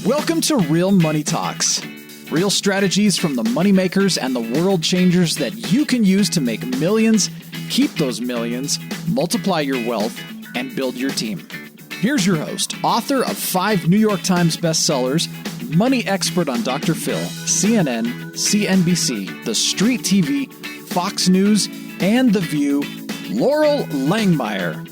Welcome to Real Money Talks. Real strategies from the moneymakers and the world changers that you can use to make millions, keep those millions, multiply your wealth, and build your team. Here's your host, author of 5 New York Times bestsellers, money expert on Dr. Phil, CNN, CNBC, The Street TV, Fox News, and The View, Loral Langemeier.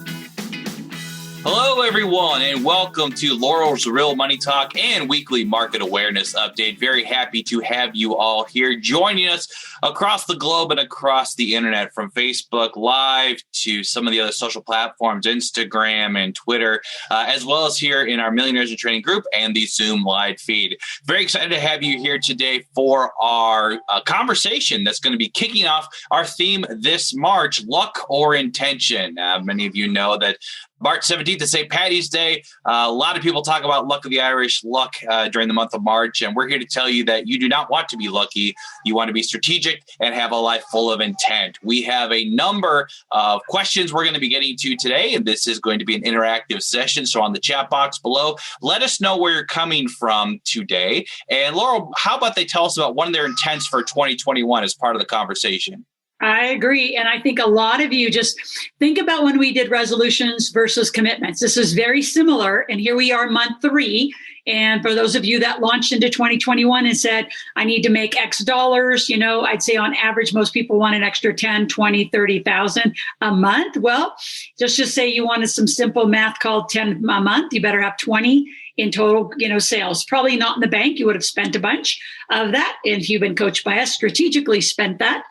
Hello, everyone, and welcome to Loral's Real Money Talk and weekly market awareness update. Very happy to have you all here joining us across the globe and across the internet, from Facebook Live to some of the other social platforms, Instagram and Twitter, as well as here in our Millionaires in Training group and the Zoom live feed. Very excited to have you here today for our conversation that's going to be kicking off our theme this March, luck or intention. Many of you know that March 17th is St. Paddy's Day. A lot of people talk about luck of the Irish, luck during the month of March, and we're here to tell you that you do not want to be lucky. You want to be strategic and have a life full of intent. We have a number of questions we're going to be getting to today, and this is going to be an interactive session. So on the chat box below, let us know where you're coming from today. And Loral, how about they tell us about one of their intents for 2021 as part of the conversation? I agree. And I think a lot of you just think about when we did resolutions versus commitments. This is very similar. And here we are, month 3. And for those of you that launched into 2021 and said, I need to make X dollars, I'd say on average, most people want an extra 10, 20, 30,000 a month. Well, just say you wanted some simple math called 10 a month. You better have 20 in total, sales. Probably not in the bank. You would have spent a bunch of that. And if you've been coached by us, strategically spent that.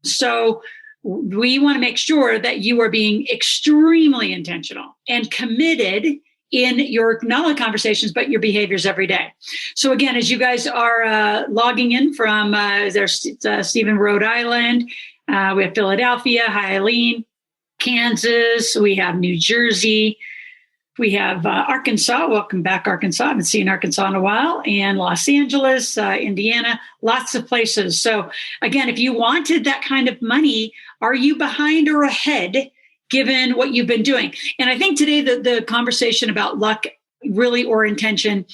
So we want to make sure that you are being extremely intentional and committed in your not only conversations, but your behaviors every day. So again, as you guys are logging in from there's Stephen, Rhode Island, we have Philadelphia, hi Eileen, Kansas, we have New Jersey, we have Arkansas. Welcome back, Arkansas. I haven't seen Arkansas in a while. And Los Angeles, Indiana, lots of places. So again, if you wanted that kind of money, are you behind or ahead given what you've been doing? And I think today the conversation about luck really or intention,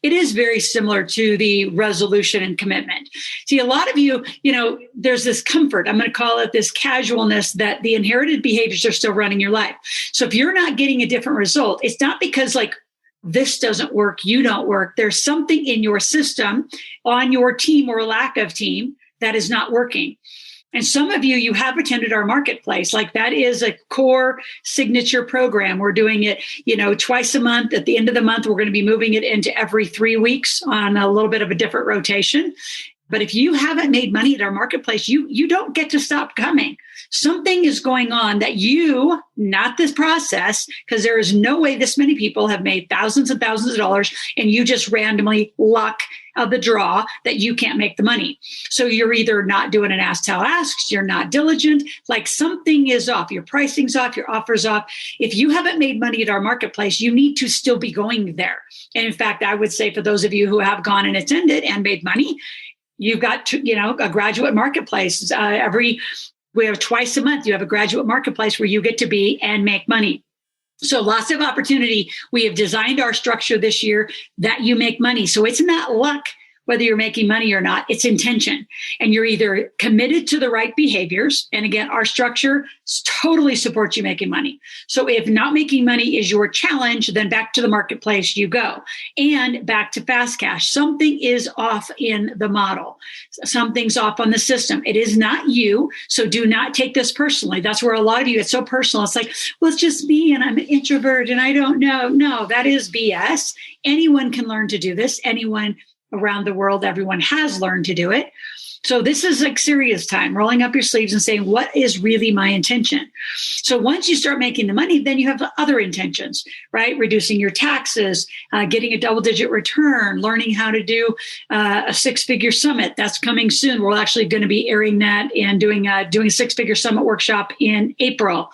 it is very similar to the resolution and commitment. See, a lot of you, there's this comfort, I'm going to call it this casualness, that the inherited behaviors are still running your life. So if you're not getting a different result, it's not because this doesn't work, you don't work. There's something in your system, on your team or lack of team, that is not working. And some of you have attended our marketplace. That is a core signature program. We're doing it, twice a month. At the end of the month, we're going to be moving it into every 3 weeks on a little bit of a different rotation. But if you haven't made money at our marketplace, you don't get to stop coming. Something is going on that not this process, because there is no way this many people have made thousands and thousands of dollars and you just randomly luck of the draw that you can't make the money. So you're either not doing an ask, tell, asks, you're not diligent, something is off, your pricing's off, your offer's off. If you haven't made money at our marketplace, you need to still be going there. And in fact, I would say for those of you who have gone and attended and made money, you've got, a graduate marketplace. We have twice a month, you have a graduate marketplace where you get to be and make money. So lots of opportunity. We have designed our structure this year that you make money. So it's not luck whether you're making money or not, it's intention. And you're either committed to the right behaviors. And again, our structure totally supports you making money. So if not making money is your challenge, then back to the marketplace you go. And back to fast cash. Something is off in the model. Something's off on the system. It is not you. So do not take this personally. That's where a lot of you, it's so personal. It's well, it's just me and I'm an introvert and I don't know. No, that is BS. Anyone can learn to do this. Anyone around the world, everyone has learned to do it. So this is serious time, rolling up your sleeves and saying, what is really my intention? So once you start making the money, then you have other intentions, right? Reducing your taxes, getting a double-digit return, learning how to do a 6-figure summit. That's coming soon. We're actually going to be airing that and doing a 6-figure summit workshop in April.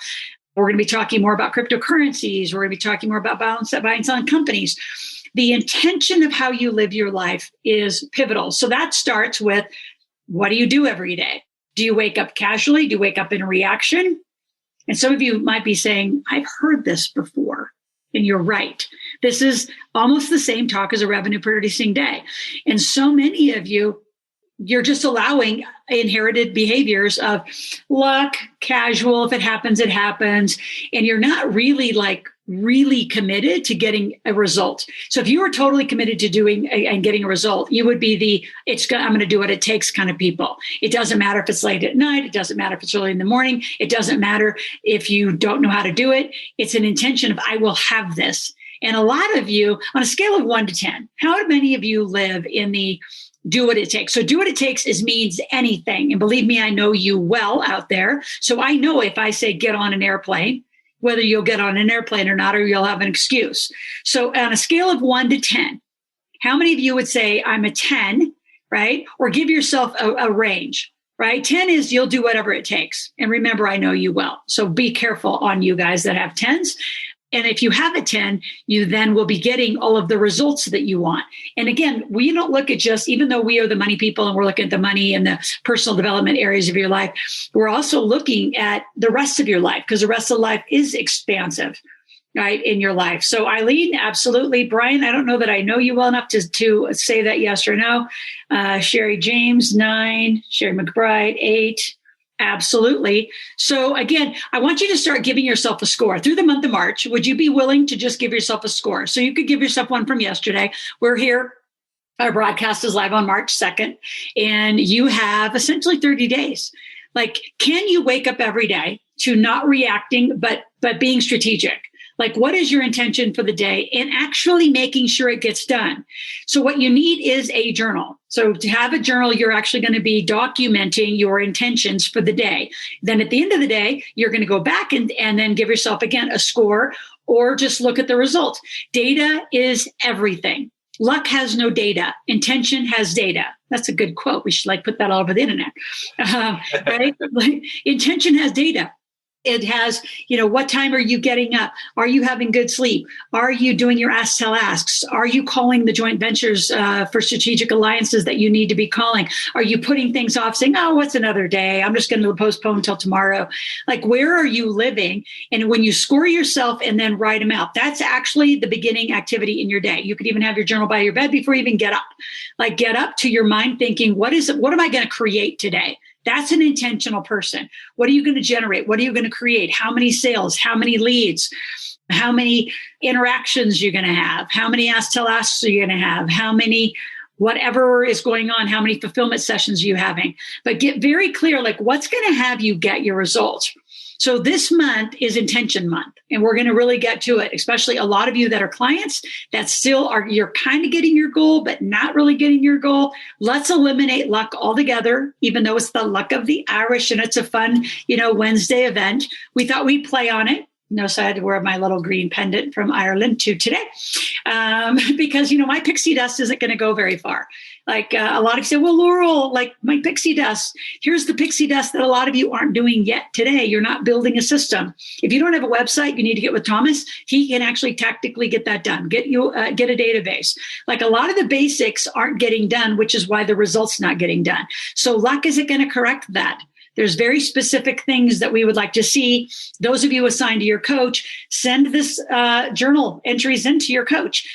We're going to be talking more about cryptocurrencies. We're going to be talking more about buying and selling companies. The intention of how you live your life is pivotal. So that starts with, what do you do every day? Do you wake up casually? Do you wake up in reaction? And some of you might be saying, I've heard this before. And you're right. This is almost the same talk as a revenue producing day. And so many of you, you're just allowing inherited behaviors of luck, casual, if it happens, it happens. And you're not really committed to getting a result. So if you were totally committed to doing and getting a result, you would be I'm going to do what it takes kind of people. It doesn't matter if it's late at night. It doesn't matter if it's early in the morning. It doesn't matter if you don't know how to do it. It's an intention of, I will have this. And a lot of you, on a scale of 1 to 10, how many of you live in the do what it takes? So do what it takes means anything. And believe me, I know you well out there. So I know if I say get on an airplane, whether you'll get on an airplane or not, or you'll have an excuse. So on a scale of 1 to 10, how many of you would say I'm a 10, right? Or give yourself a range, right? 10 is you'll do whatever it takes. And remember, I know you well. So be careful on you guys that have 10s. And if you have a 10, you then will be getting all of the results that you want. And again, we don't look at just, even though we are the money people and we're looking at the money and the personal development areas of your life, we're also looking at the rest of your life, because the rest of life is expansive, right, in your life. So Eileen, absolutely. Brian, I don't know that I know you well enough to say that yes or no. Sherry James, 9. Sherry McBride, 8. Absolutely. So again, I want you to start giving yourself a score through the month of March. Would you be willing to just give yourself a score? So you could give yourself one from yesterday. We're here. Our broadcast is live on March 2nd, and you have essentially 30 days. Like, can you wake up every day to not reacting, but being strategic? Like, what is your intention for the day and actually making sure it gets done? So what you need is a journal. So to have a journal, you're actually going to be documenting your intentions for the day. Then at the end of the day, you're going to go back and then give yourself, again, a score, or just look at the results. Data is everything. Luck has no data. Intention has data. That's a good quote. We should put that all over the internet. Right? Intention has data. It has, what time are you getting up? Are you having good sleep? Are you doing your ask, tell, asks? Are you calling the joint ventures for strategic alliances that you need to be calling? Are you putting things off saying, oh, what's another day? I'm just going to postpone until tomorrow. Like, where are you living? And when you score yourself and then write them out, that's actually the beginning activity in your day. You could even have your journal by your bed before you even get up. Like, get up to your mind thinking, what am I going to create today? That's an intentional person. What are you going to generate? What are you going to create? How many sales? How many leads? How many interactions you're going to have? How many ask, tell, asks are you going to have? How many, whatever is going on, how many fulfillment sessions are you having? But get very clear, what's going to have you get your results? So this month is intention month, and we're going to really get to it, especially a lot of you that are clients that still you're kind of getting your goal, but not really getting your goal. Let's eliminate luck altogether, even though it's the luck of the Irish and it's a fun, Wednesday event. We thought we'd play on it. Notice I had to wear my little green pendant from Ireland to today because, my pixie dust isn't going to go very far. A lot of you say, well, Loral, my pixie dust, here's the pixie dust that a lot of you aren't doing yet today. You're not building a system. If you don't have a website, you need to get with Thomas. He can actually tactically get that done. Get a database. A lot of the basics aren't getting done, which is why the results not getting done. So luck isn't going to correct that. There's very specific things that we would like to see. Those of you assigned to your coach, send this journal entries into your coach.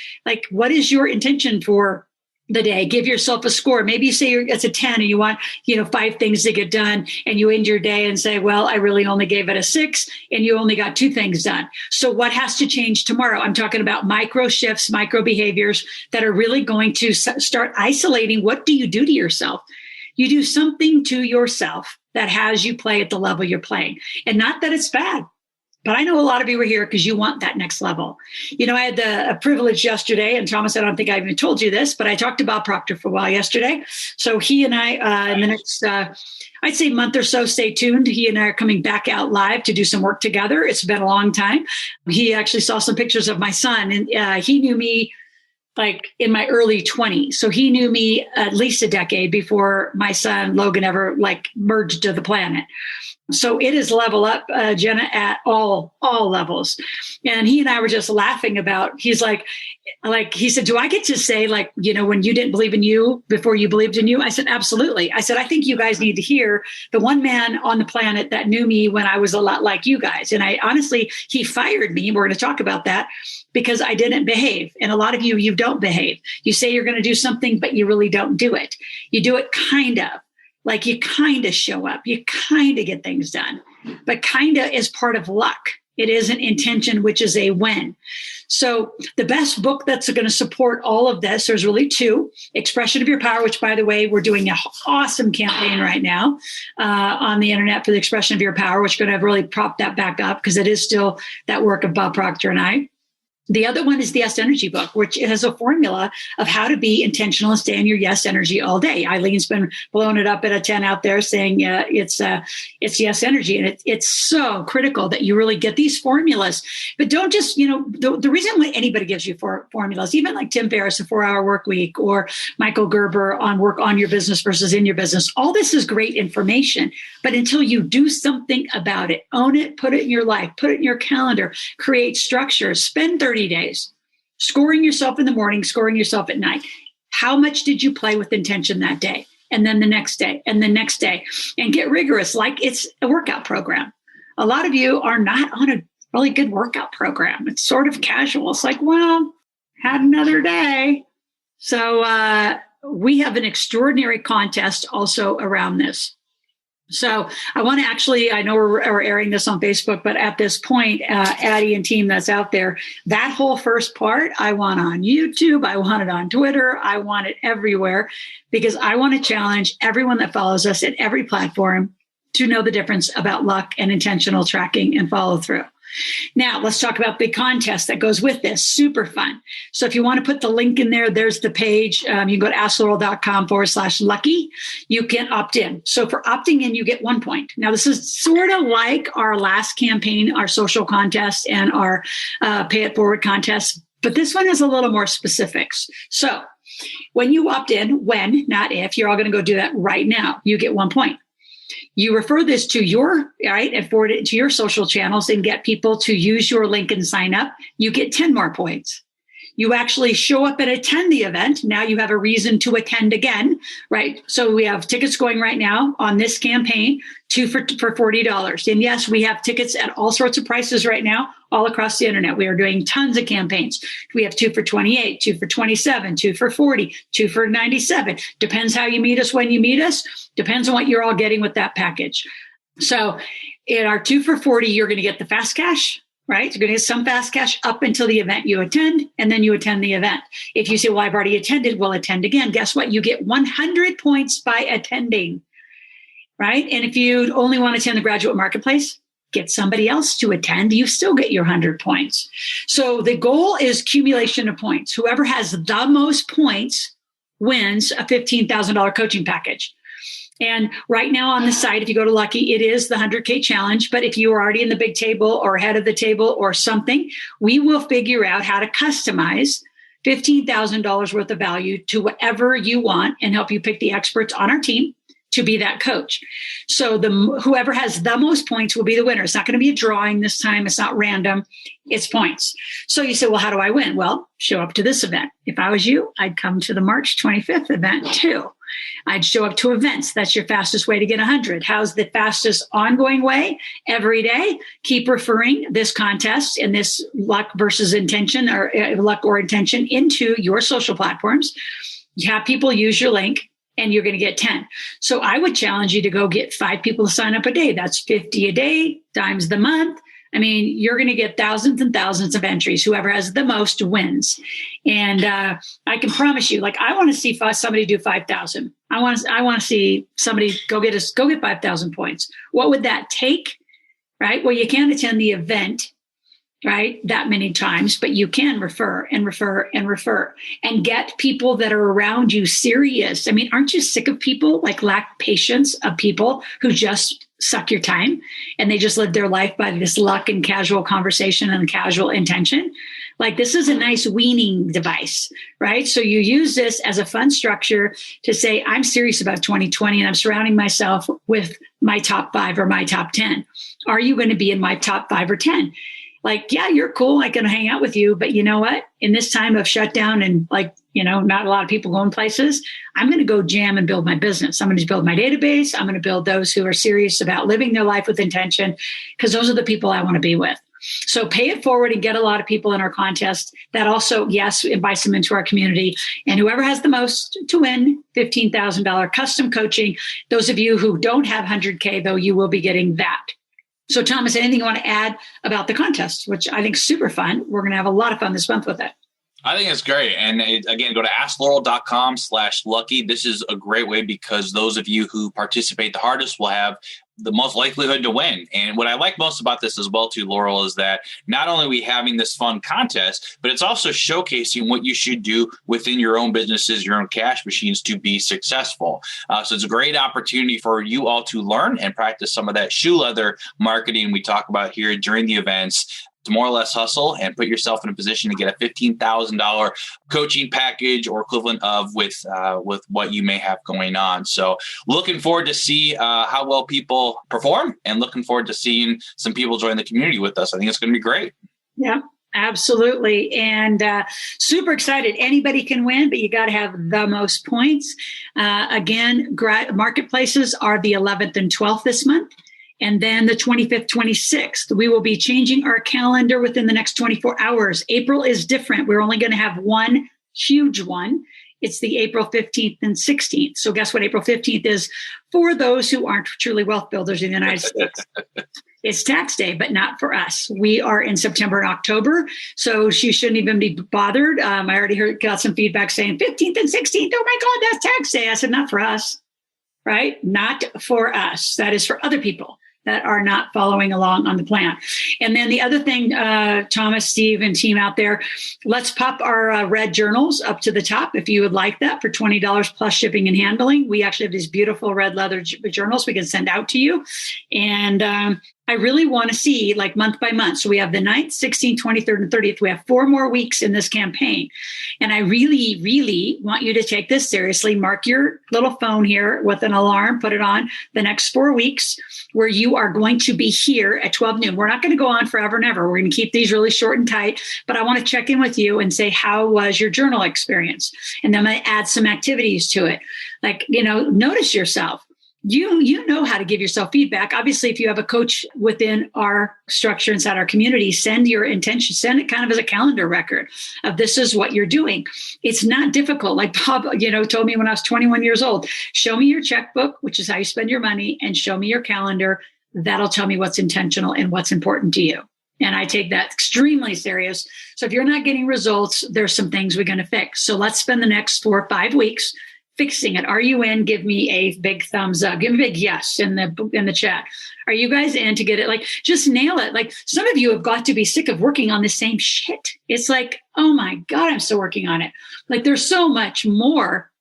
What is your intention for the day? Give yourself a score. Maybe you say it's a 10 and you want, 5 things to get done, and you end your day and say, well, I really only gave it a 6 and you only got 2 things done. So what has to change tomorrow? I'm talking about micro shifts, micro behaviors that are really going to start isolating. What do you do to yourself? You do something to yourself that has you play at the level you're playing. And not that it's bad, but I know a lot of you are here because you want that next level. I had a privilege yesterday, and Thomas, I don't think I even told you this, but I talked about Proctor for a while yesterday. So he and I, in the next, I'd say month or so, stay tuned. He and I are coming back out live to do some work together. It's been a long time. He actually saw some pictures of my son, and he knew me in my early 20s. So he knew me at least a decade before my son, Logan, ever merged to the planet. So it is level up, Jenna, at all levels. And he and I were just laughing about, he said, do I get to say, when you didn't believe in you before you believed in you? I said, absolutely. I said, I think you guys need to hear the one man on the planet that knew me when I was a lot like you guys. And honestly, he fired me. We're going to talk about that. because I didn't behave. And a lot of you don't behave. You say you're going to do something, but you really don't do it. You do it kind of. Like you kind of show up. You kind of get things done. But kind of is part of luck. It isn't intention, which is a win. So the best book that's going to support all of this, there's really two. Expression of Your Power, which, by the way, we're doing an awesome campaign right now on the internet for the Expression of Your Power, which is going to really prop that back up because it is still that work of Bob Proctor and I. The other one is the Yes Energy book, which it has a formula of how to be intentional and stay in your yes energy all day. Eileen's been blowing it up at a 10 out there saying it's yes energy. And it's so critical that you really get these formulas. But don't just, the reason why anybody gives you formulas, even like Tim Ferriss, a 4-hour work week, or Michael Gerber on work on your business versus in your business, all this is great information. But until you do something about it, own it, put it in your life, put it in your calendar, create structure, spend 30 days scoring yourself in the morning, scoring yourself at night. How much did you play with intention that day? And then the next day and the next day, and get rigorous like it's a workout program. A lot of you are not on a really good workout program. It's sort of casual. It's like, well, had another day. So we have an extraordinary contest also around this. So I want to actually, I know we're airing this on Facebook, but at this point, Addie and team that's out there, that whole first part, I want on YouTube. I want it on Twitter. I want it everywhere because I want to challenge everyone that follows us at every platform to know the difference about luck and intentional tracking and follow through. Now, let's talk about the contest that goes with this. Super fun. So if you want to put the link in there, there's the page. You can go to askloral.com/lucky. You can opt in. So for opting in, you get 1 point. Now, this is sort of like our last campaign, our social contest and our pay it forward contest, but this one has a little more specifics. So when you opt in, when, not if, you're all going to go do that right now, you get 1 point. You refer this to and forward it to your social channels and get people to use your link and sign up. You get 10 more points. You actually show up and attend the event. Now you have a reason to attend again, right? So we have tickets going right now on this campaign, 2 for $40. And yes, we have tickets at all sorts of prices right now, all across the internet. We are doing tons of campaigns. We have 2 for $28, 2 for $27, 2 for $40, 2 for $97. Depends how you meet us, when you meet us. Depends on what you're all getting with that package. So in our 2 for $40, you're going to get the fast cash. Right? You're going to get some fast cash up until the event you attend, and then you attend the event. If you say, well, I've already attended, well, attend again. Guess what? You get 100 points by attending, right? And if you only want to attend the graduate marketplace, get somebody else to attend. You still get your 100 points. So the goal is accumulation of points. Whoever has the most points wins a $15,000 coaching package. And right now on the site, if you go to Lucky, it is the 100K challenge. But if you are already in the big table or head of the table or something, we will figure out how to customize $15,000 worth of value to whatever you want and help you pick the experts on our team to be that coach. So whoever has the most points will be the winner. It's not going to be a drawing this time. It's not random. It's points. So you say, well, how do I win? Well, show up to this event. If I was you, I'd come to the March 25th event too. I'd show up to events. That's your fastest way to get 100. How's the fastest ongoing way? Every day, keep referring this contest and this luck versus intention or luck or intention into your social platforms. You have people use your link and you're going to get 10. So I would challenge you to go get 5 people to sign up a day. That's 50 a day times the month. I mean, you're going to get thousands and thousands of entries. Whoever has the most wins. And I can promise you, like, I want to see somebody do 5,000. I want to see somebody go get 5,000 points. What would that take? Right? Well, you can't attend the event, right, that many times, but you can refer and refer and refer and get people that are around you serious. I mean, aren't you sick of people like lack patience of people who just suck your time and they just live their life by this luck and casual conversation and casual intention? Like, this is a nice weaning device, right? So you use this as a fun structure to say, I'm serious about 2020 and I'm surrounding myself with my top 5 or my top 10. Are you going to be in my top 5 or 10? Like, yeah, you're cool. I can hang out with you. But you know what? In this time of shutdown and not a lot of people going places, I'm going to go jam and build my business. I'm going to build my database. I'm going to build those who are serious about living their life with intention, because those are the people I want to be with. So pay it forward and get a lot of people in our contest. That also, yes, invites them into our community. And whoever has the most to win $15,000 custom coaching. Those of you who don't have 100K, though, you will be getting that. So Thomas, anything you want to add about the contest, which I think is super fun. We're going to have a lot of fun this month with it. I think it's great. And again, go to askloral.com/lucky. This is a great way because those of you who participate the hardest will have the most likelihood to win. And what I like most about this as well, too, Loral, is that not only are we having this fun contest, but it's also showcasing what you should do within your own businesses, your own cash machines to be successful. So it's a great opportunity for you all to learn and practice some of that shoe leather marketing we talk about here during the events, to more or less hustle and put yourself in a position to get a $15,000 coaching package or equivalent of with what you may have going on. So looking forward to see how well people perform and looking forward to seeing some people join the community with us. I think it's going to be great. Yeah, absolutely. And super excited. Anybody can win, but you got to have the most points. Again, marketplaces are the 11th and 12th this month. And then the 25th, 26th, we will be changing our calendar within the next 24 hours. April is different. We're only going to have one huge one. It's the April 15th and 16th. So guess what April 15th is for those who aren't truly wealth builders in the United States? It's tax day, but not for us. We are in September and October, so she shouldn't even be bothered. I already got some feedback saying 15th and 16th. Oh my God, that's tax day. I said, not for us, right? Not for us. That is for other people that are not following along on the plan. And then the other thing, Thomas, Steve, and team out there, let's pop our red journals up to the top if you would like that for $20 plus shipping and handling. We actually have these beautiful red leather journals we can send out to you. And I really want to see like month by month. So we have the 9th, 16th, 23rd, and 30th. We have 4 more weeks in this campaign. And I really, really want you to take this seriously. Mark your little phone here with an alarm, put it on the next 4 weeks where you are going to be here at 12 noon. We're not going to go on forever and ever. We're going to keep these really short and tight, but I want to check in with you and say, how was your journal experience? And then I'm going to add some activities to it. Like, notice yourself. You know how to give yourself feedback. Obviously, if you have a coach within our structure inside our community, send your intention, send it kind of as a calendar record of this is what you're doing. It's not difficult. Like Bob, told me when I was 21 years old, show me your checkbook, which is how you spend your money, and show me your calendar. That'll tell me what's intentional and what's important to you. And I take that extremely serious. So if you're not getting results, there's some things we're going to fix. So let's spend the next 4 or 5 weeks fixing it. Are you in? Give me a big thumbs up. Give me a big yes in the chat. Are you guys in to get it? Like, just nail it. Like, some of you have got to be sick of working on the same shit. It's like, oh my God, I'm still working on it. Like, there's so much more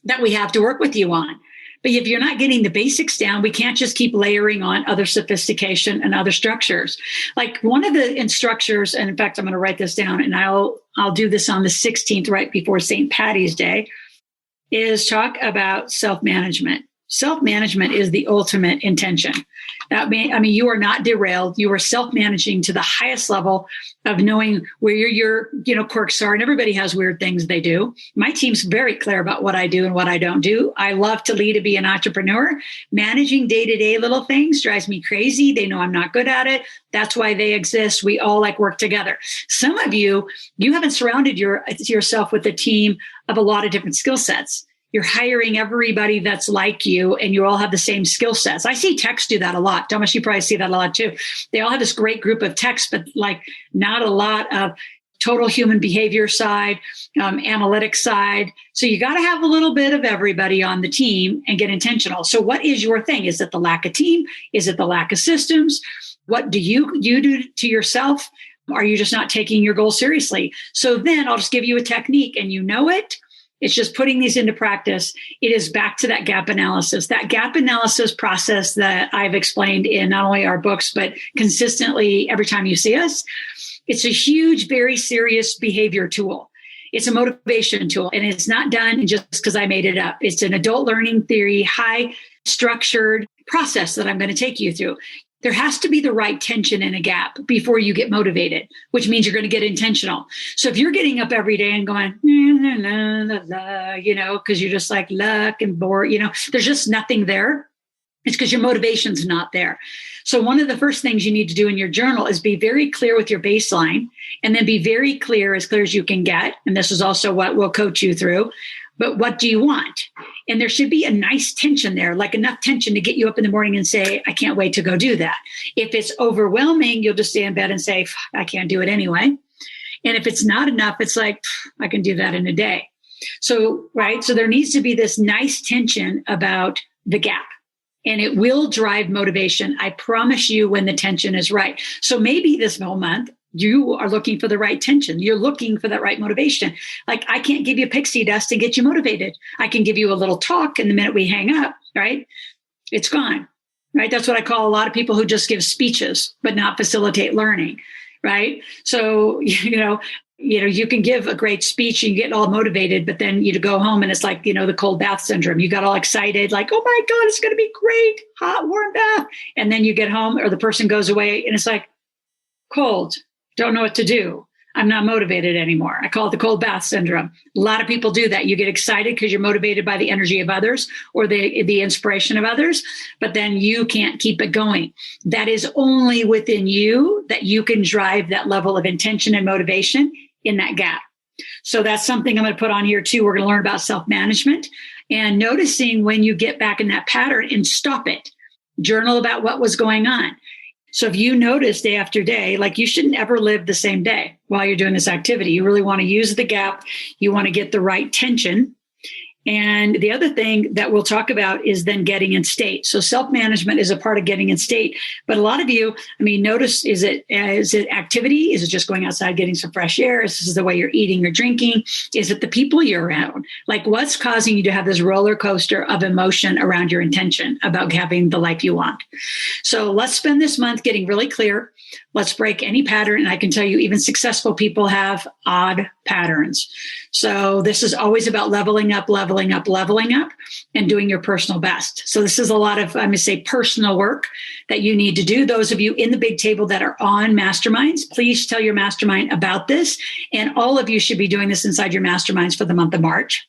that we have to work with you on. But if you're not getting the basics down, we can't just keep layering on other sophistication and other structures. Like, one of the instructors, and in fact, I'm going to write this down, and I'll do this on the 16th, right before St. Patty's Day, is talk about self-management. Self-management is the ultimate intention. That means, you are not derailed. You are self-managing to the highest level of knowing where your quirks are. And everybody has weird things they do. My team's very clear about what I do and what I don't do. I love to lead and be an entrepreneur. Managing day-to-day little things drives me crazy. They know I'm not good at it. That's why they exist. We all work together. Some of you haven't surrounded yourself with a team of a lot of different skill sets. You're hiring everybody that's like you, and you all have the same skill sets. I see techs do that a lot. Thomas, you probably see that a lot too. They all have this great group of techs, but not a lot of total human behavior side, analytics side. So you got to have a little bit of everybody on the team and get intentional. So what is your thing? Is it the lack of team? Is it the lack of systems? What do you do to yourself? Are you just not taking your goals seriously? So then I'll just give you a technique, and it. It's just putting these into practice. It is back to that gap analysis process that I've explained in not only our books, but consistently every time you see us. It's a huge, very serious behavior tool. It's a motivation tool, and it's not done just because I made it up. It's an adult learning theory, high structured process that I'm going to take you through. There has to be the right tension in a gap before you get motivated, which means you're going to get intentional. So if you're getting up every day and going, because you're just like luck and bored, there's just nothing there. It's because your motivation's not there. So one of the first things you need to do in your journal is be very clear with your baseline, and then be very clear as you can get. And this is also what we'll coach you through. But what do you want? And there should be a nice tension there, like enough tension to get you up in the morning and say, I can't wait to go do that. If it's overwhelming, you'll just stay in bed and say, I can't do it anyway. And if it's not enough, it's like, I can do that in a day. So, right. So there needs to be this nice tension about the gap. And it will drive motivation. I promise you, when the tension is right. So maybe this whole month, you are looking for the right tension. You're looking for that right motivation. Like, I can't give you pixie dust and get you motivated. I can give you a little talk, and the minute we hang up, right, it's gone, right? That's what I call a lot of people who just give speeches, but not facilitate learning, right? So, you can give a great speech and you get all motivated, but then you go home and it's like, the cold bath syndrome. You got all excited, like, oh my God, it's going to be great. Hot, warm bath. And then you get home, or the person goes away and it's like, cold, don't know what to do. I'm not motivated anymore. I call it the cold bath syndrome. A lot of people do that. You get excited because you're motivated by the energy of others or the inspiration of others, but then you can't keep it going. That is only within you that you can drive that level of intention and motivation in that gap. So that's something I'm going to put on here too. We're going to learn about self-management and noticing when you get back in that pattern and stop it. Journal about what was going on. So if you notice day after day, like, you shouldn't ever live the same day while you're doing this activity. You really want to use the gap. You want to get the right tension. And the other thing that we'll talk about is then getting in state. So self-management is a part of getting in state. But a lot of you, notice, is it activity? Is it just going outside, getting some fresh air? Is this the way you're eating or drinking? Is it the people you're around? Like, what's causing you to have this roller coaster of emotion around your intention about having the life you want? So let's spend this month getting really clear. Let's break any pattern. And I can tell you, even successful people have odd patterns. So this is always about leveling up, and doing your personal best. So this is a lot of, I'm going to say, personal work that you need to do. Those of you in the big table that are on masterminds, please tell your mastermind about this. And all of you should be doing this inside your masterminds for the month of March.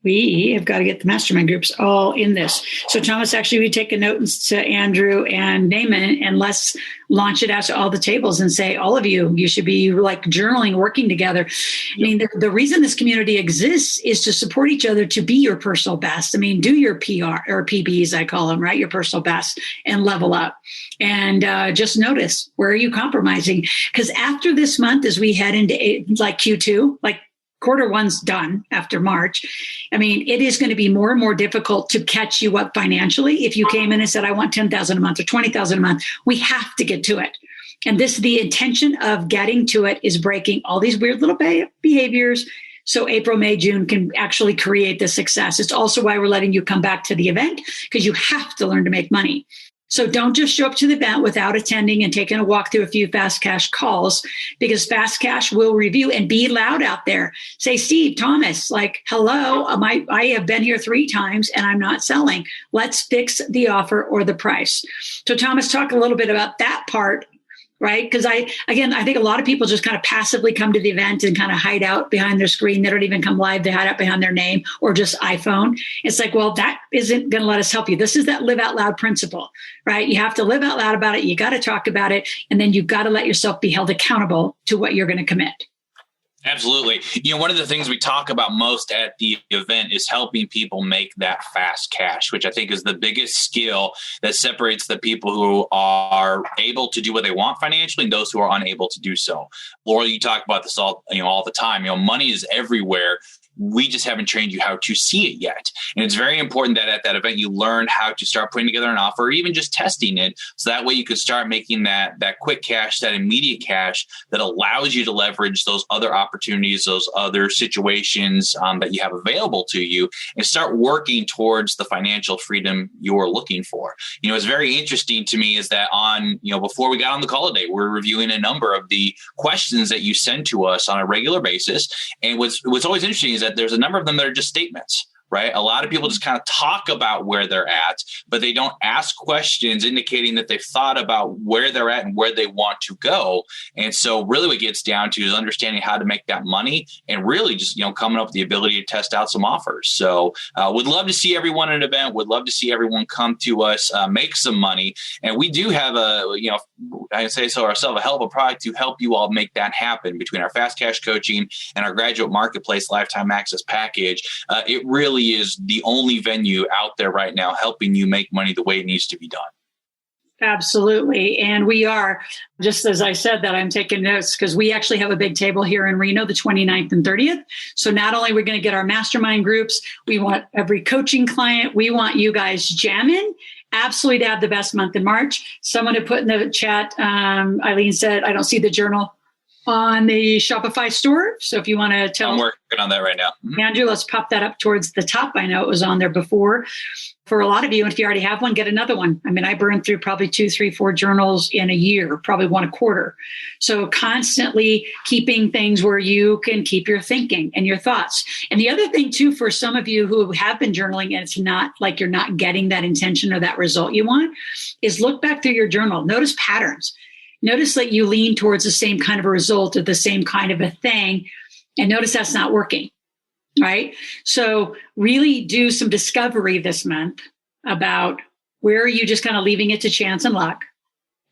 We have got to get the mastermind groups all in this. So Thomas, actually, we take a note to Andrew and Naaman, and let's launch it out to all the tables and say, all of you should be like journaling, working together. Yep. The reason this community exists is to support each other to be your personal best. Do your PR or PBs, I call them, right? Your personal best, and level up. And just notice, where are you compromising? Because after this month, as we head into like Q2, like quarter one's done after March. It is going to be more and more difficult to catch you up financially. If you came in and said, I want $10,000 a month or $20,000 a month, we have to get to it. And the intention of getting to it is breaking all these weird little behaviors. So April, May, June can actually create the success. It's also why we're letting you come back to the event, because you have to learn to make money. So don't just show up to the event without attending and taking a walk through a few Fast Cash calls, because Fast Cash will review, and be loud out there. Say, Steve, Thomas, like, hello, I have been here 3 times and I'm not selling. Let's fix the offer or the price. So Thomas, talk a little bit about that part, right? Because I think a lot of people just kind of passively come to the event and kind of hide out behind their screen. They don't even come live. They hide out behind their name or just iPhone. It's like, well, that isn't going to let us help you. This is that live out loud principle, right? You have to live out loud about it. You got to talk about it. And then you've got to let yourself be held accountable to what you're going to commit. Absolutely. One of the things we talk about most at the event is helping people make that fast cash, which I think is the biggest skill that separates the people who are able to do what they want financially and those who are unable to do so. Loral, you talk about this all the time. Money is everywhere. We just haven't trained you how to see it yet. And it's very important that at that event, you learn how to start putting together an offer, or even just testing it. So that way you could start making that quick cash, that immediate cash that allows you to leverage those other opportunities, those other situations that you have available to you, and start working towards the financial freedom you're looking for. It's very interesting to me is that before we got on the call today, we're reviewing a number of the questions that you send to us on a regular basis. And what's always interesting is that there's a number of them that are just statements, right? A lot of people just kind of talk about where they're at, but they don't ask questions indicating that they've thought about where they're at and where they want to go. And so really what it gets down to is understanding how to make that money and really just, coming up with the ability to test out some offers. So would love to see everyone at an event, would love to see everyone come to us, make some money. And we do have I say so ourselves, a hell of a product to help you all make that happen between our fast cash coaching and our graduate marketplace lifetime access package. It really is the only venue out there right now helping you make money the way it needs to be done. Absolutely. And we are, just as I said that, I'm taking notes because we actually have a big table here in Reno, the 29th and 30th. So not only are we going to get our mastermind groups, we want every coaching client, we want you guys jamming. Absolutely to have the best month in March. Someone had put in the chat, Eileen said, I don't see the journal on the Shopify store. So if you want to tell. I'm working on that right now. Andrew, let's pop that up towards the top. I know it was on there before. For a lot of you, and if you already have one, get another one. I mean, I burn through probably 2, 3, 4 journals in a year, probably one a quarter. So constantly keeping things where you can keep your thinking and your thoughts. And the other thing too, for some of you who have been journaling and it's not like you're not getting that intention or that result you want, is look back through your journal. Notice patterns. Notice that you lean towards the same kind of a result or the same kind of a thing. And notice that's not working. Right? So really do some discovery this month about where are you just kind of leaving it to chance and luck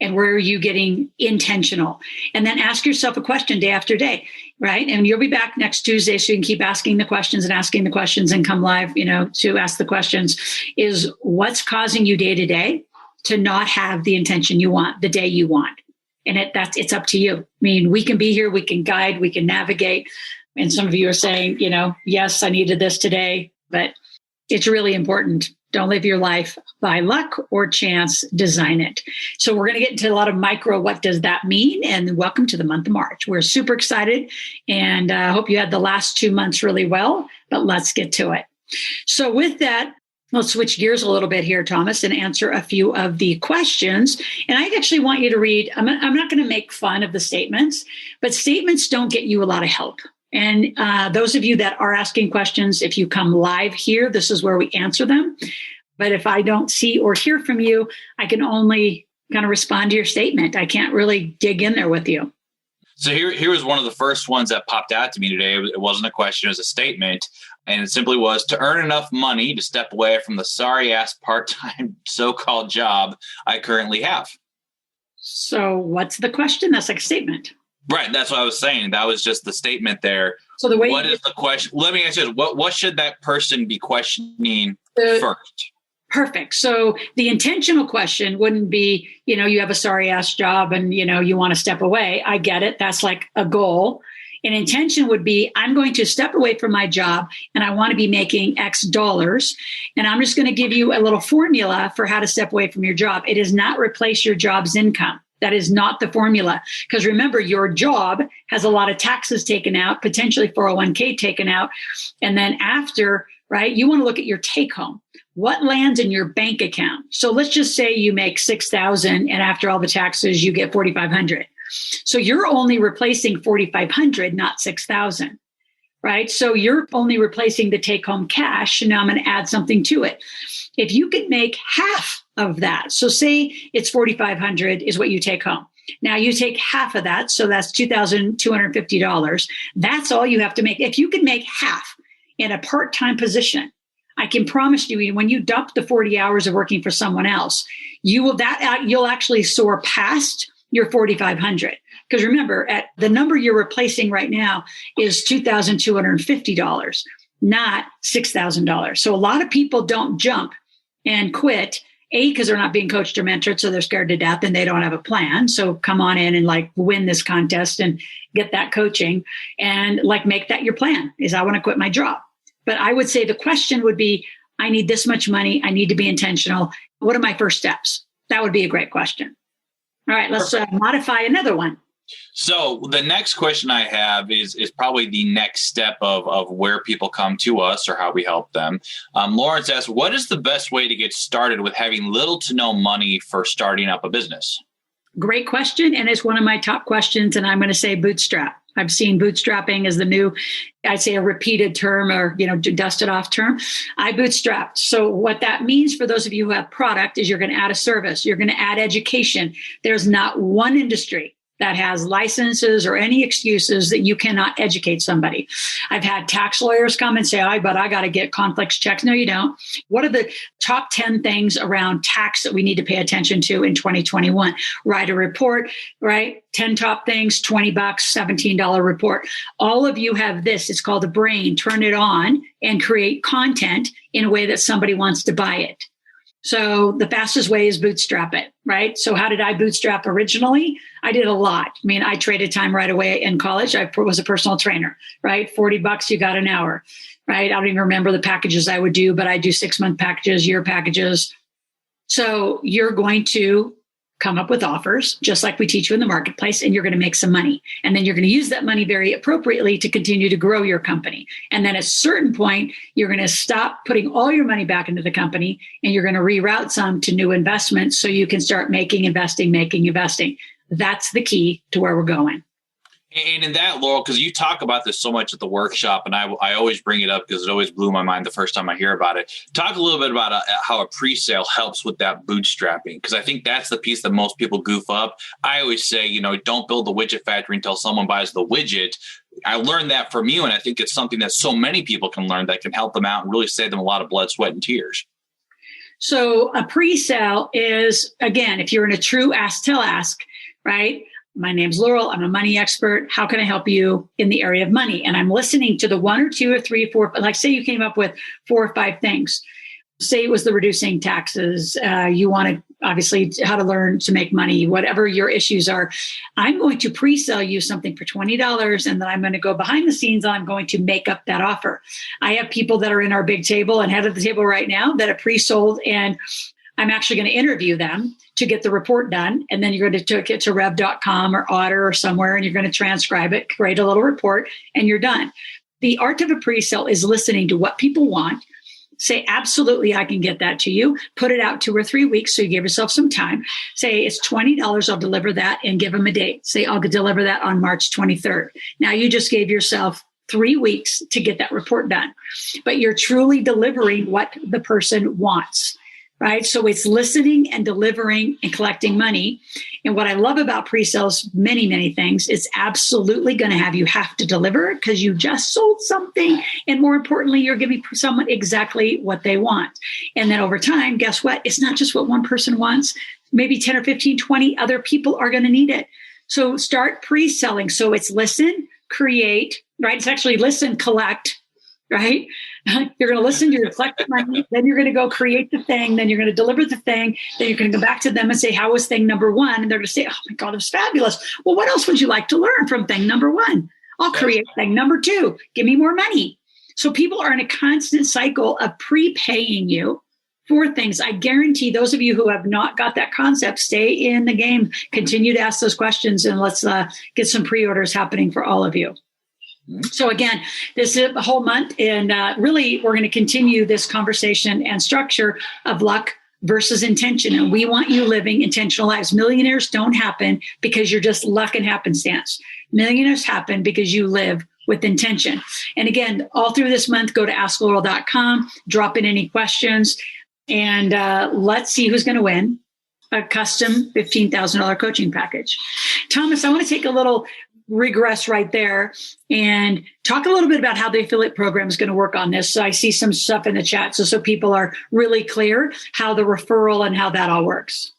and where are you getting intentional? And then ask yourself a question day after day, right? And you'll be back next Tuesday so you can keep asking the questions and come live, to ask the questions is what's causing you day to day to not have the intention you want, the day you want. And it's up to you. I mean, we can be here, we can guide, we can navigate. And some of you are saying, yes, I needed this today, but it's really important. Don't live your life by luck or chance, design it. So we're going to get into a lot of micro, what does that mean? And welcome to the month of March. We're super excited and I hope you had the last 2 months really well, but let's get to it. So with that, let's switch gears a little bit here, Thomas, and answer a few of the questions. And I actually want you to read, I'm not going to make fun of the statements, but statements don't get you a lot of help. And those of you that are asking questions, if you come live here, this is where we answer them. But if I don't see or hear from you, I can only kind of respond to your statement. I can't really dig in there with you. So here was one of the first ones that popped out to me today. It wasn't a question, it was a statement. And it simply was to earn enough money to step away from the sorry-ass part-time so-called job I currently have. So what's the question? That's like a statement. Right. That's what I was saying. That was just the statement there. So the way what is the question? Let me ask you this. What should that person be questioning first? Perfect. So the intentional question wouldn't be, you have a sorry ass job and, you want to step away. I get it. That's like a goal. An intention would be, I'm going to step away from my job and I want to be making X dollars. And I'm just going to give you a little formula for how to step away from your job. It does not replace your job's income. That is not the formula. Because remember, your job has a lot of taxes taken out, potentially 401k taken out. And then after, right, you want to look at your take home. What lands in your bank account? So let's just say you make $6,000 and after all the taxes, you get $4,500. So you're only replacing $4,500, not $6,000, right? So you're only replacing the take home cash. And now I'm going to add something to it. If you could make half of that, so say it's $4,500 is what you take home. Now you take half of that, so that's $2,250. That's all you have to make. If you can make half in a part-time position, I can promise you, when you dump the 40 hours of working for someone else, you'll actually soar past your $4,500. Because remember, at the number you're replacing right now is $2,250, not $6,000. So a lot of people don't jump and quit, because they're not being coached or mentored, so they're scared to death and they don't have a plan. So come on in and win this contest and get that coaching and make that your plan is I want to quit my job. But I would say the question would be, I need this much money. I need to be intentional. What are my first steps? That would be a great question. All right, let's modify another one. So the next question I have is probably the next step of where people come to us or how we help them. Lawrence asks, what is the best way to get started with having little to no money for starting up a business? Great question. And it's one of my top questions. And I'm going to say bootstrap. I've seen bootstrapping as the new, I'd say a repeated term or, dusted off term. I bootstrapped. So what that means for those of you who have product is you're going to add a service. You're going to add education. There's not one industry that has licenses or any excuses that you cannot educate somebody. I've had tax lawyers come and say, but I got to get conflicts checks. No, you don't. What are the top 10 things around tax that we need to pay attention to in 2021? Write a report, right? 10 top things, $20, $17 report. All of you have this. It's called a brain. Turn it on and create content in a way that somebody wants to buy it. So the fastest way is bootstrap it, right? So how did I bootstrap originally? I did a lot. I mean, I traded time right away in college. I was a personal trainer, right? $40, you got an hour, right? I don't even remember the packages I would do, but I do 6-month packages, year packages. So you're going to come up with offers, just like we teach you in the marketplace, and you're going to make some money. And then you're going to use that money very appropriately to continue to grow your company. And then at a certain point, you're going to stop putting all your money back into the company, and you're going to reroute some to new investments so you can start making investing. That's the key to where we're going. And in that, Loral, because you talk about this so much at the workshop, and I always bring it up because it always blew my mind the first time I hear about it. Talk a little bit about how a pre-sale helps with that bootstrapping, because I think that's the piece that most people goof up. I always say, don't build the widget factory until someone buys the widget. I learned that from you, and I think it's something that so many people can learn that can help them out and really save them a lot of blood, sweat, and tears. So a pre-sale is, again, if you're in a true ask, tell, ask, right? My name's Loral. I'm a money expert. How can I help you in the area of money? And I'm listening to the 1 or 2 or 3 or 4, like say you came up with 4 or 5 things. Say it was the reducing taxes. You wanted, obviously, how to learn to make money, whatever your issues are. I'm going to pre-sell you something for $20, and then I'm going to go behind the scenes. I'm going to make up that offer. I have people that are in our big table and head of the table right now that are pre-sold, and I'm actually going to interview them to get the report done. And then you're going to take it to rev.com or Otter or somewhere, and you're going to transcribe it, create a little report, and you're done. The art of a pre-sale is listening to what people want. Say, absolutely, I can get that to you. Put it out 2 or 3 weeks so you give yourself some time. Say, it's $20, I'll deliver that, and give them a date. Say, I'll deliver that on March 23rd. Now you just gave yourself 3 weeks to get that report done. But you're truly delivering what the person wants. Right. So it's listening and delivering and collecting money. And what I love about pre-sales, many things, it's absolutely going to have to deliver because you just sold something. And more importantly, you're giving someone exactly what they want. And then over time, guess what? It's not just what one person wants. Maybe 10 or 15, 20 other people are going to need it. So start pre-selling. So it's listen, create, right? It's actually listen, collect. Right? You're going to listen, you're going to collect the money, then you're going to go create the thing, then you're going to deliver the thing, then you're going to go back to them and say, how was thing number 1? And they're going to say, oh my God, it was fabulous. Well, what else would you like to learn from thing number 1? I'll create thing number 2. Give me more money. So people are in a constant cycle of prepaying you for things. I guarantee those of you who have not got that concept, stay in the game, continue to ask those questions, and let's get some pre-orders happening for all of you. So again, this is a whole month, and really we're going to continue this conversation and structure of luck versus intention. And we want you living intentional lives. Millionaires don't happen because you're just luck and happenstance. Millionaires happen because you live with intention. And again, all through this month, go to askloral.com, drop in any questions, and let's see who's going to win a custom $15,000 coaching package. Thomas, I want to take a little regress right there and talk a little bit about how the affiliate program is going to work on this. So I see some stuff in the chat. So people are really clear how the referral and how that all works.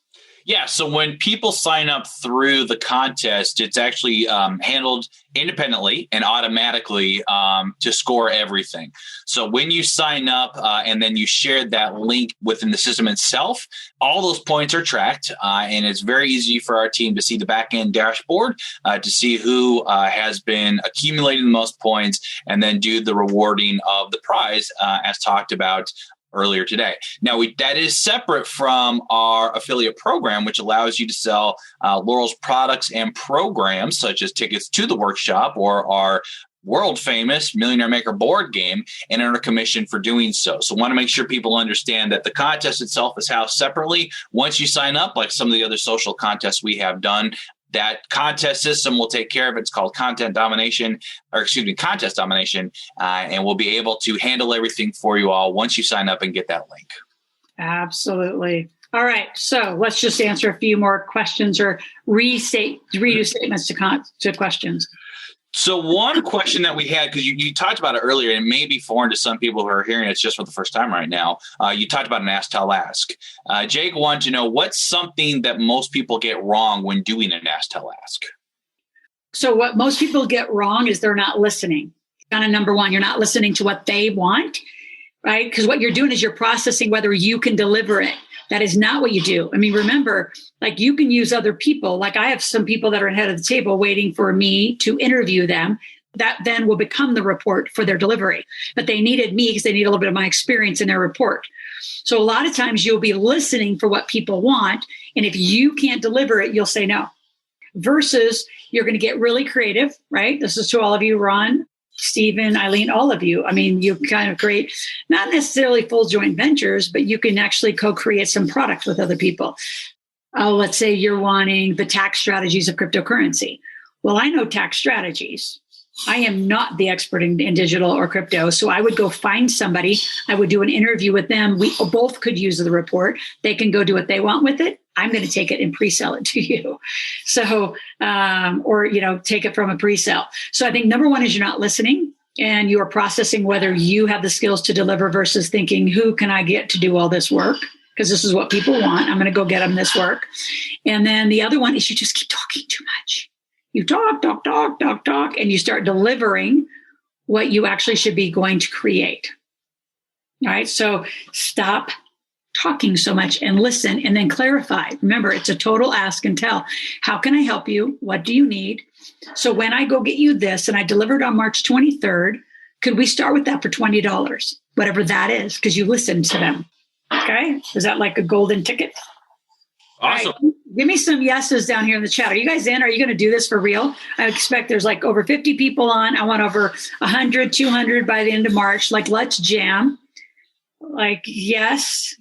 Yeah. So when people sign up through the contest, it's actually handled independently and automatically to score everything. So when you sign up and then you share that link within the system itself, all those points are tracked. And it's very easy for our team to see the back end dashboard to see who has been accumulating the most points and then do the rewarding of the prize as talked about earlier today. Now, that is separate from our affiliate program, which allows you to sell Loral's products and programs, such as tickets to the workshop or our world famous Millionaire Maker board game, and earn a commission for doing so. So want to make sure people understand that the contest itself is housed separately. Once you sign up, like some of the other social contests we have done, That contest system will take care of it. It's called contest domination, and we'll be able to handle everything for you all once you sign up and get that link. Absolutely. All right. So let's just answer a few more questions or redo statements to questions. So one question that we had, because you talked about it earlier, and it may be foreign to some people who are hearing it just for the first time right now. You talked about an ask, tell, ask. Jake wanted to know, what's something that most people get wrong when doing an ask, tell, ask? So what most people get wrong is they're not listening. Kind of number one, you're not listening to what they want, right? Because what you're doing is you're processing whether you can deliver it. That is not what you do. I mean, remember, like you can use other people. Like I have some people that are ahead of the table waiting for me to interview them. That then will become the report for their delivery. But they needed me because they need a little bit of my experience in their report. So a lot of times you'll be listening for what people want. And if you can't deliver it, you'll say no. Versus you're going to get really creative, right? This is to all of you, Ron, Stephen, Eileen, all of you. I mean, you kind of create not necessarily full joint ventures, but you can actually co-create some product with other people. Let's say you're wanting the tax strategies of cryptocurrency. Well, I know tax strategies. I am not the expert in digital or crypto. So I would go find somebody. I would do an interview with them. We both could use the report. They can go do what they want with it. I'm going to take it and pre-sell it to you. So, or, take it from a pre-sale. So I think number one is you're not listening and you are processing whether you have the skills to deliver versus thinking, who can I get to do all this work? Because this is what people want. I'm going to go get them this work. And then the other one is you just keep talking too much. You talk, and you start delivering what you actually should be going to create. All right. So stop talking so much and listen and then clarify. Remember, it's a total ask and tell. How can I help you? What do you need? So when I go get you this and I delivered on March 23rd, could we start with that for $20? Whatever that is, because you listened to them. Okay. Is that like a golden ticket? Awesome. Right. Give me some yeses down here in the chat. Are you guys in? Are you going to do this for real? I expect there's like over 50 people on. I want over 100, 200 by the end of March. Like, let's jam. Like, yes.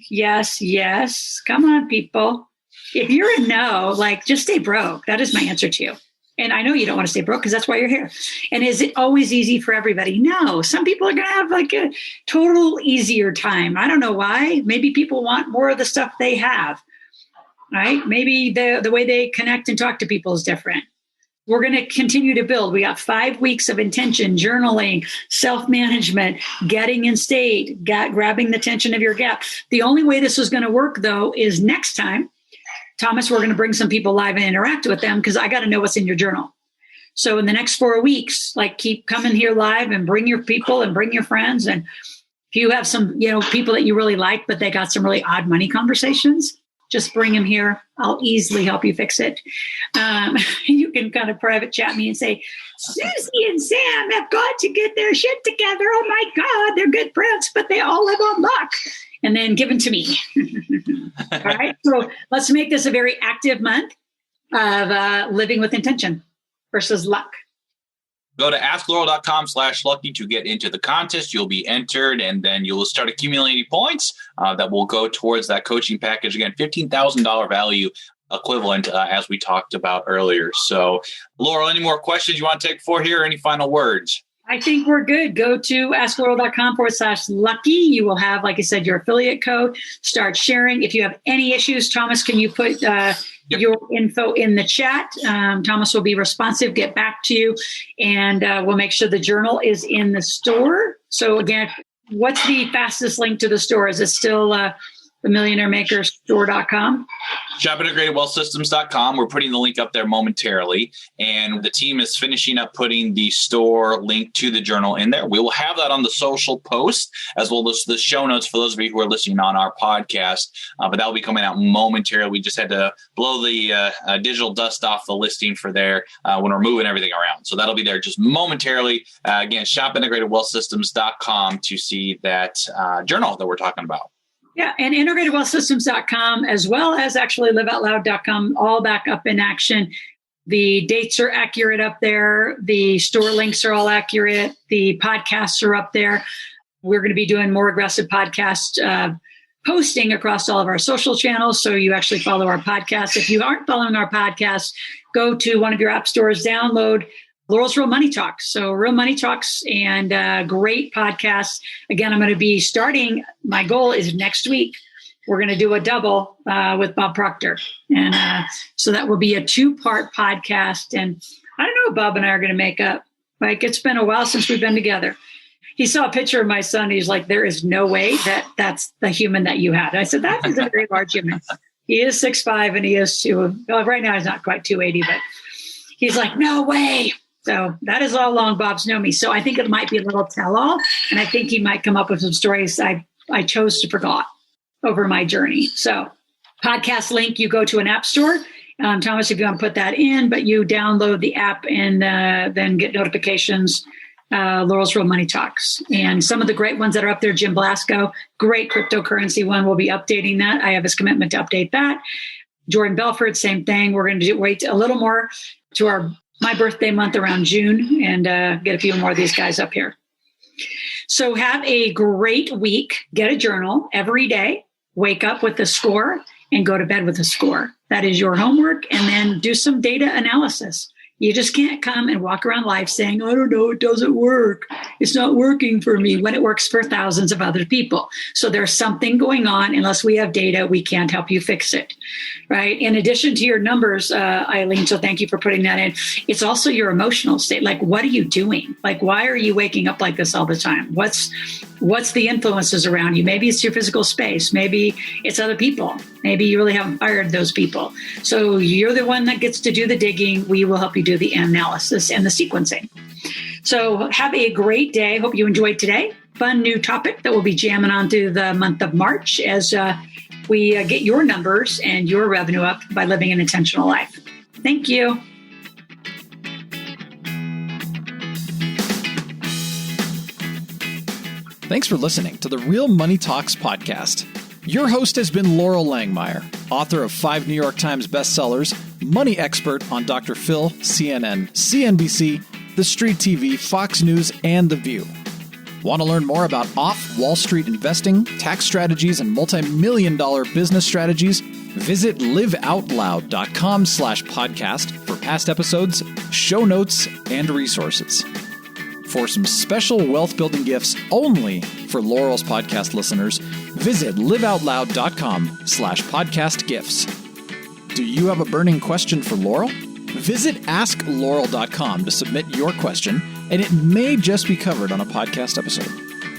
Come on, people. If you're a no, like, just stay broke. That is my answer to you. And I know you don't want to stay broke because that's why you're here. And is it always easy for everybody? No. Some people are going to have like a total easier time. I don't know why. Maybe people want more of the stuff they have. Right? Maybe the way they connect and talk to people is different. We're going to continue to build. We got 5 weeks of intention, journaling, self-management, getting in state, grabbing the tension of your gap. The only way this is going to work, though, is next time, Thomas, we're going to bring some people live and interact with them because I got to know what's in your journal. So in the next 4 weeks, like keep coming here live and bring your people and bring your friends. And if you have some, people that you really like, but they got some really odd money conversations, just bring them here. I'll easily help you fix it. You can kind of private chat me and say, Susie and Sam have got to get their shit together. Oh my God, they're good friends, but they all live on luck. And then give them to me. All right. So let's make this a very active month of living with intention versus luck. Go to askloral.com/lucky to get into the contest. You'll be entered, and then you'll start accumulating points that will go towards that coaching package. Again, $15,000 value equivalent, as we talked about earlier. So, Loral, any more questions you want to take for here? Or any final words? I think we're good. Go to askloral.com/lucky. You will have, like I said, your affiliate code. Start sharing. If you have any issues, Thomas, can you put your info in the chat? Thomas will be responsive, get back to you, and we'll make sure the journal is in the store. So again, what's the fastest link to the store? Is it still the millionairemakerstore.com? ShopIntegratedWealthSystems.com. We're putting the link up there momentarily, and the team is finishing up putting the store link to the journal in there. We will have that on the social post as well as the show notes for those of you who are listening on our podcast, but that will be coming out momentarily. We just had to blow the digital dust off the listing for there when we're moving everything around. So that'll be there just momentarily. Again, ShopIntegratedWealthSystems.com to see that journal that we're talking about. Yeah, and integratedwealthsystems.com as well as actually liveoutloud.com, all back up in action. The dates are accurate up there. The store links are all accurate. The podcasts are up there. We're going to be doing more aggressive podcasts posting across all of our social channels. So you actually follow our podcast. If you aren't following our podcast, go to one of your app stores, download Loral's Real Money Talks. So Real Money Talks and great podcasts. Again, I'm going to be starting. My goal is next week. We're going to do a double with Bob Proctor. And so that will be a 2-part podcast. And I don't know what Bob and I are going to make up. Like, it's been a while since we've been together. He saw a picture of my son. He's like, there is no way that that's the human that you had. I said, that is a very large human. He is 6'5" and he is 2. Well, right now he's not quite 280, but he's like, no way. So that is how long Bob's known me. So I think it might be a little tell-all. And I think he might come up with some stories I chose to forget over my journey. So podcast link, you go to an app store. Thomas, if you want to put that in, but you download the app and then get notifications. Loral's Real Money Talks. And some of the great ones that are up there, Jim Blasco, great cryptocurrency one. We'll be updating that. I have his commitment to update that. Jordan Belfort, same thing. We're going to wait a little more to my birthday month around June and get a few more of these guys up here. So have a great week. Get a journal every day. Wake up with a score and go to bed with a score. That is your homework. And then do some data analysis. You just can't come and walk around life saying, I don't know, it doesn't work. It's not working for me, when it works for thousands of other people. So there's something going on. Unless we have data, we can't help you fix it, right? In addition to your numbers, Eileen, so thank you for putting that in. It's also your emotional state. Like, what are you doing? Like, why are you waking up like this all the time? What's the influences around you? Maybe it's your physical space. Maybe it's other people. Maybe you really haven't fired those people. So you're the one that gets to do the digging. We will help you do the analysis and the sequencing. So have a great day. Hope you enjoyed today. Fun new topic that we'll be jamming on through the month of March as we get your numbers and your revenue up by living an intentional life. Thank you. Thanks for listening to the Real Money Talks podcast. Your host has been Loral Langmeyer, author of 5 New York Times bestsellers, money expert on Dr. Phil, CNN, CNBC, The Street TV, Fox News, and The View. Want to learn more about off-Wall Street investing, tax strategies, and multi-million-dollar business strategies? Visit liveoutloud.com/podcast for past episodes, show notes, and resources. For some special wealth-building gifts only for Loral's podcast listeners, visit liveoutloud.com/podcast gifts. Do you have a burning question for Loral? Visit askloral.com to submit your question, and it may just be covered on a podcast episode.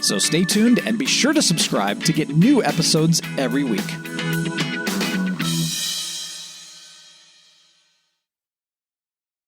So stay tuned and be sure to subscribe to get new episodes every week.